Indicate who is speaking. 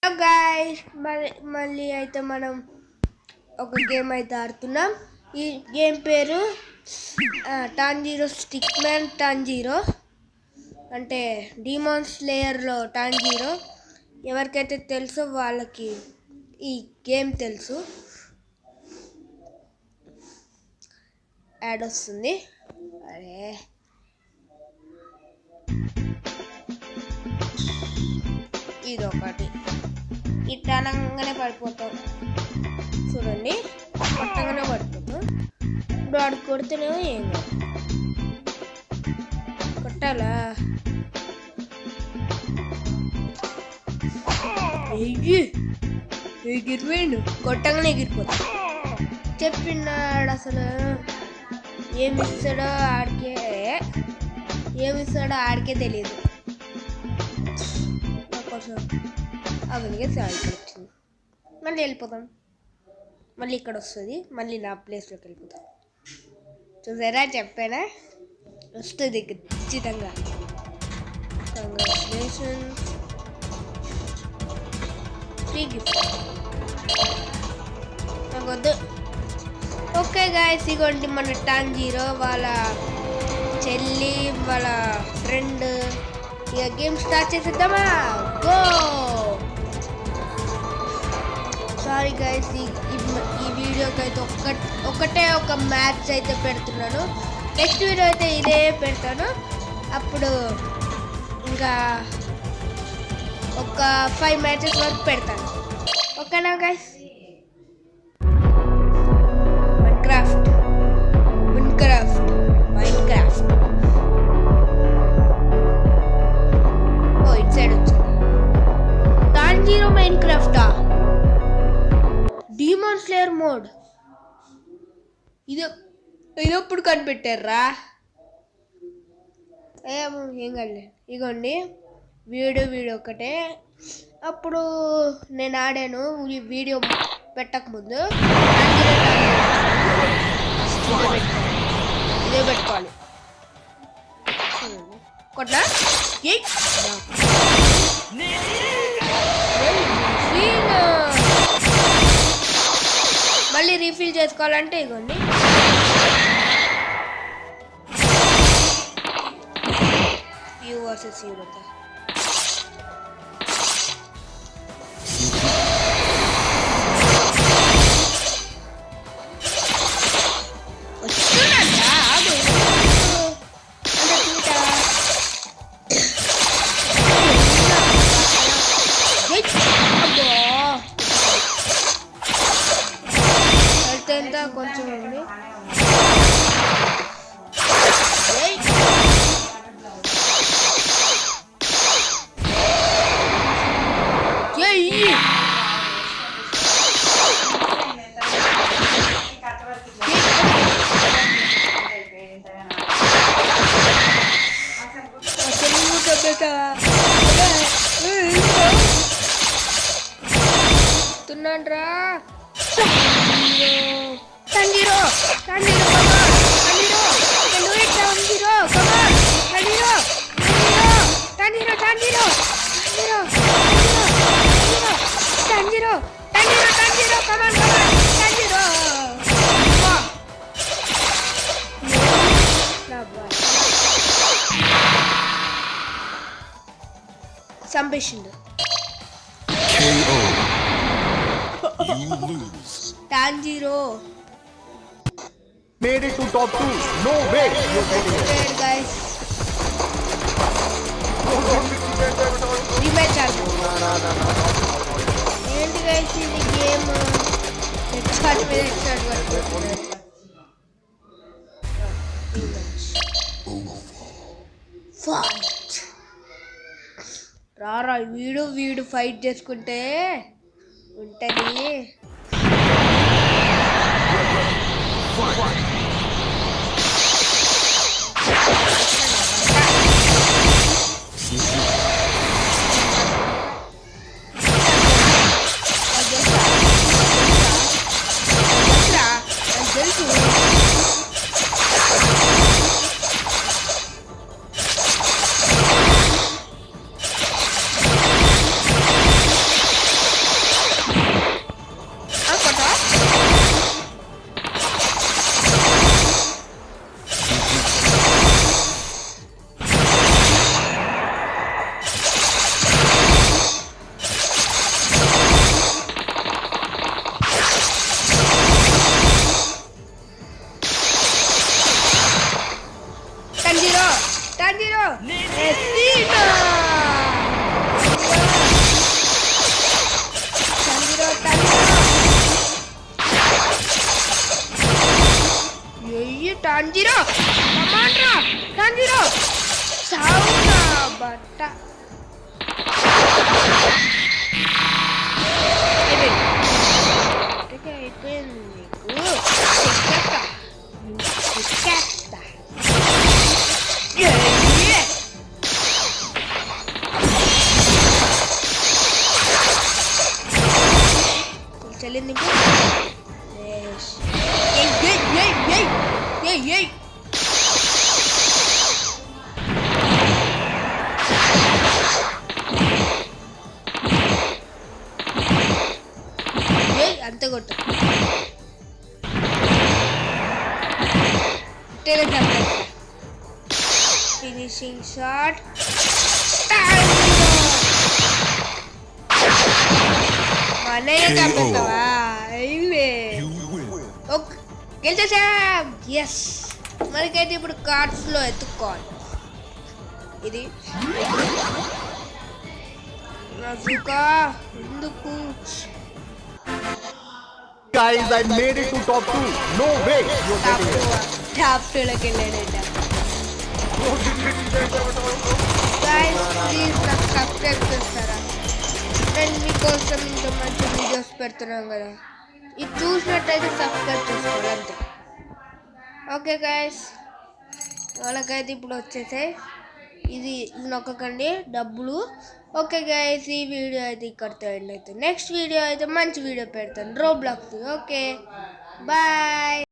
Speaker 1: Hello guys, మళ్ళీ అయితే మనం ఒక గేమ్ అయితే ఆడుతున్నాం. ఈ గేమ్ పేరు టాంజీరో స్టిక్ మ్యాన్ టాంజీరో, అంటే డీమాన్ స్లేయర్లో టాంజీరో. ఎవరికైతే తెలుసో వాళ్ళకి ఈ గేమ్ తెలుసు. యాడ్ వస్తుంది. అరే ఇదొకటి ఇట్లా అనగానే పడిపోతాం. చూడండి, కొట్టగానే పడిపోతాం. ఇప్పుడు వాడు కొడితేనేమో ఏం కాదు. కొట్టాలా? ఎగిరిపోయిండు. కొట్టగానే ఎగిరిపోతాం. చెప్పినాడు అసలు ఏమిస్తాడో ఆడికే తెలియదు. కోసం అవన్నీ సాల్వ్ వచ్చింది. మళ్ళీ వెళ్ళిపోతాం. మళ్ళీ ఇక్కడ వస్తుంది. మళ్ళీ నా ప్లేస్లోకి వెళ్ళిపోతాం. చూసారా, చెప్పానా వస్తుంది ఖచ్చితంగా. కంగ్రాచులేషన్స్, ఫ్రీ గిఫ్ట్ నాకు వద్దు. ఓకే గాయ్స్, ఇగోండి మన టాంజీరో వాళ్ళ చెల్లి వాళ్ళ ఫ్రెండ్. ఇక గేమ్ స్టార్ట్ చేసేద్దామా? గో! సారీ గైస్, ఈ వీడియోకి అయితే ఒకటే ఒక మ్యాచ్ అయితే పెడుతున్నాను. నెక్స్ట్ వీడియో అయితే ఇదే పెడతాను. అప్పుడు ఇంకా ఒక 5 మ్యాచెస్ వరకు పెడతాను. ఓకేనా గైస్? మైన్క్రాఫ్ట్ టాంజీరో మైన్క్రాఫ్టా? డీమాన్ స్లేయర్ మోడ్ ఇదెప్పుడు కనిపెట్టారా? ఏం కాదు. ఇగోండి, వీడియో ఒకటే. అప్పుడు నేను ఆడాను ఈ వీడియో పెట్టకముందు. ఇదే పెట్టుకోవాలి. కొట్లా మళ్ళీ రీఫిల్ చేసుకోవాలంటే ఇగోండి, యూ వర్సెస్ యూ. ఎంత కొంచెం ఉంది. తున్నాడ్రా Tanjiro, come on! Tanjiro, you can do it, Tanjiro! Come on! Tanjiro! Come on! Tanjiro! Submission. KO. You lose. Tanjiro
Speaker 2: made it to top 2. No way. You're getting it,
Speaker 1: guys. Rematch ఆడు. ఏంటి guys ఇది game? Headshot వరకు. Fight. రారా వీడు fight చేసుకుంటే ఉంటది. టాంజిరో కమాండ్రా టాంజిరో సావునా బట్ట అయిపోయింది నీకు చెల్లింది అంత కొట్టు ఫినిషింగ్ షాట్ మనయ్య చంపేస్తావా గెలిచేసాం ఎస్ మనకైతే ఇప్పుడు కార్డ్స్లో ఎత్తుక్కోవాలి ఇది ఎందుకు
Speaker 2: Guys, I made it to top 2. No way. You're getting it.
Speaker 1: Top 2లోకి వెళ్ళాడంట గైస్ ప్లీజ్ నాకు సబ్స్క్రైబ్ చేస్తారా నేను మీకోసం ఇంత మంచి వీడియోస్ పెడుతున్నాం కదా ఇది చూసినట్టయితే సబ్స్క్రైబ్ చేసుకోవాలి అంతే ఓకే గైస్ వాళ్ళకైతే ఇప్పుడు వచ్చేసాయి ఇది నొక్కకండి డబ్బులు ఓకే గైస్ ఈ వీడియో అయితే ఇక్కడితో ఎండ్ అవుతుంది నెక్స్ట్ వీడియో అయితే మంచి వీడియో పెడతాను రోబ్లాక్స్ ఓకే బాయ్